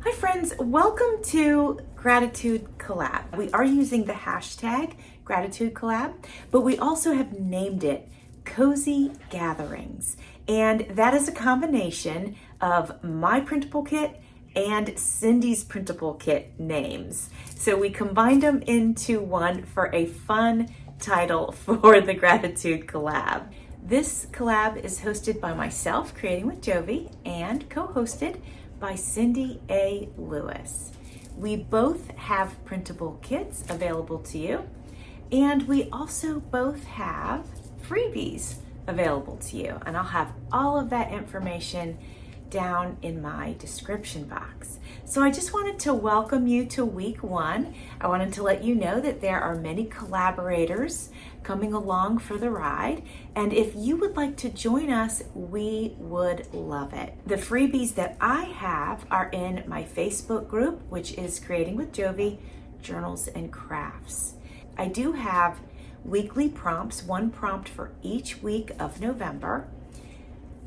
Hi friends, welcome to Gratitude Collab. We are using the hashtag Gratitude Collab, but we also have named it Cozy Gatherings. And that is a combination of my printable kit and Cindy's printable kit names. So we combined them into one for a fun title for the Gratitude Collab. This collab is hosted by myself, Creating with Jovi, and co-hosted by Cindy A. Lewis. We both have printable kits available to you, and we also both have freebies available to you. And I'll have all of that information down in my description box. So I just wanted to welcome you to week one. I wanted to let you know that there are many collaborators coming along for the ride. And if you would like to join us, we would love it. The freebies that I have are in my Facebook group, which is Creating with Jovi, Journals and Crafts. I do have weekly prompts, one prompt for each week of November.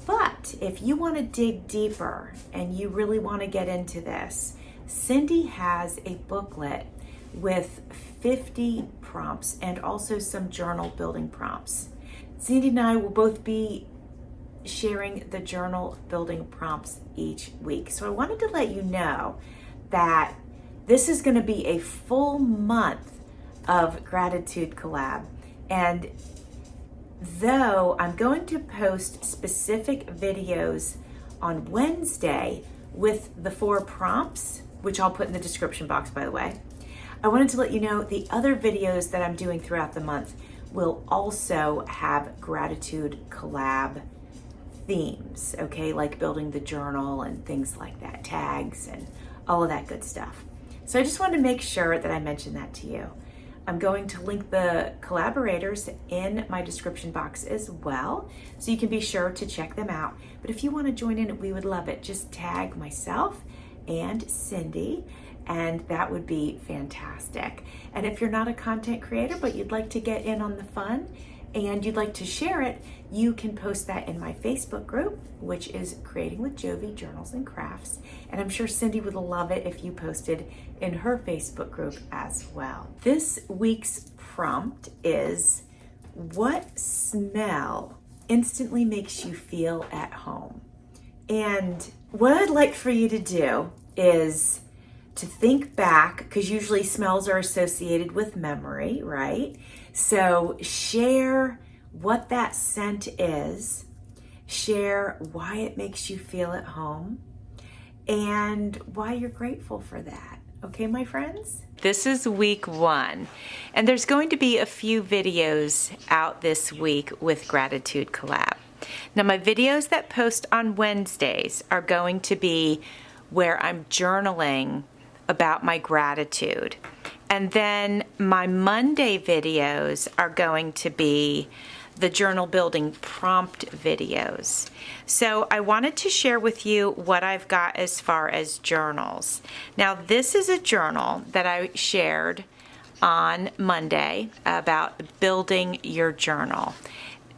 But if you want to dig deeper and you really want to get into this, Cindy has a booklet with 50 prompts and also some journal building prompts. Cindy and I will both be sharing the journal building prompts each week. So I wanted to let you know that this is going to be a full month of Gratitude Collab. And though I'm going to post specific videos on Wednesday with the 4 prompts, which I'll put in the description box, by the way, I wanted to let you know the other videos that I'm doing throughout the month will also have Gratitude Collab themes, okay? Like building the journal and things like that, tags and all of that good stuff. So I just wanted to make sure that I mentioned that to you. I'm going to link the collaborators in my description box as well, so you can be sure to check them out. But if you want to join in, we would love it. Just tag myself and Cindy, and that would be fantastic. And if you're not a content creator, but you'd like to get in on the fun and you'd like to share it, you can post that in my Facebook group, which is Creating with Jovi, Journals and Crafts. And I'm sure Cindy would love it if you posted in her Facebook group as well. This week's prompt is, what smell instantly makes you feel at home? And what I'd like for you to do is to think back, because usually smells are associated with memory, right? So share what that scent is, share why it makes you feel at home, and why you're grateful for that. Okay, my friends? This is week one, and there's going to be a few videos out this week with Gratitude Collab. Now, my videos that post on Wednesdays are going to be where I'm journaling about my gratitude. And then my Monday videos are going to be the journal building prompt videos. So I wanted to share with you what I've got as far as journals. Now, this is a journal that I shared on Monday about building your journal.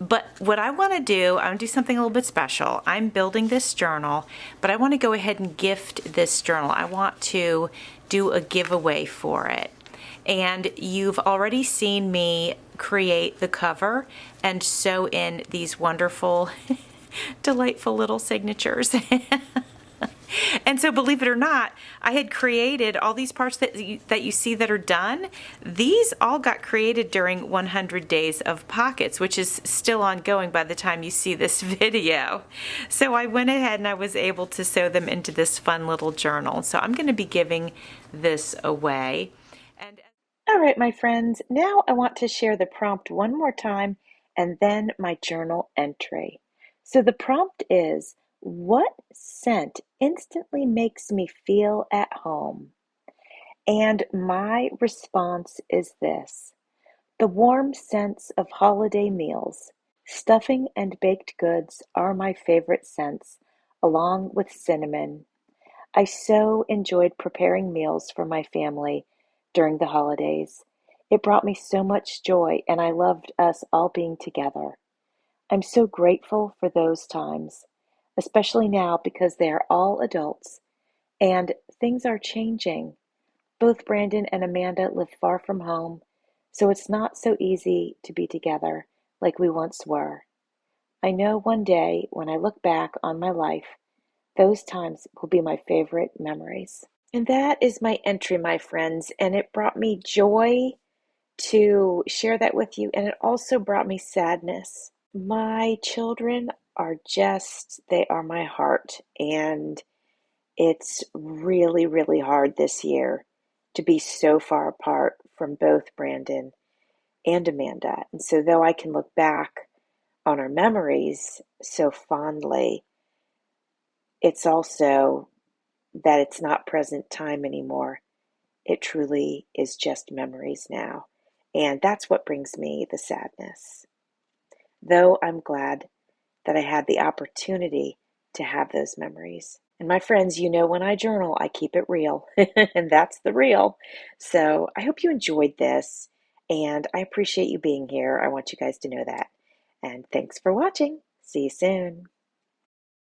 But what I want to do, I want to do something a little bit special. I'm building this journal, but I want to go ahead and gift this journal. I want to do a giveaway for it. And you've already seen me create the cover and sew in these wonderful, delightful little signatures. And so, believe it or not, I had created all these parts that you see that are done. These all got created during 100 Days of Pockets, which is still ongoing by the time you see this video. So I went ahead and I was able to sew them into this fun little journal. So I'm going to be giving this away. All right, my friends, now I want to share the prompt one more time and then my journal entry. So the prompt is, what scent instantly makes me feel at home? And my response is this: the warm scents of holiday meals. Stuffing and baked goods are my favorite scents, along with cinnamon. I so enjoyed preparing meals for my family during the holidays. It brought me so much joy, and I loved us all being together. I'm so grateful for those times, especially now because they are all adults And things are changing. Both Brandon and Amanda live far from home, so it's not so easy to be together like we once were. I know one day when I look back on my life, those times will be my favorite memories. And that is my entry, my friends, and it brought me joy to share that with you, and it also brought me sadness. My children are they are my heart, and it's really, really hard this year to be so far apart from both Brandon and Amanda. And so, though I can look back on our memories so fondly, it's also that it's not present time anymore. It truly is just memories now. And that's what brings me the sadness. Though I'm glad that I had the opportunity to have those memories. And my friends, you know, when I journal, I keep it real, and that's the real. So I hope you enjoyed this, and I appreciate you being here. I want you guys to know that. And thanks for watching. See you soon.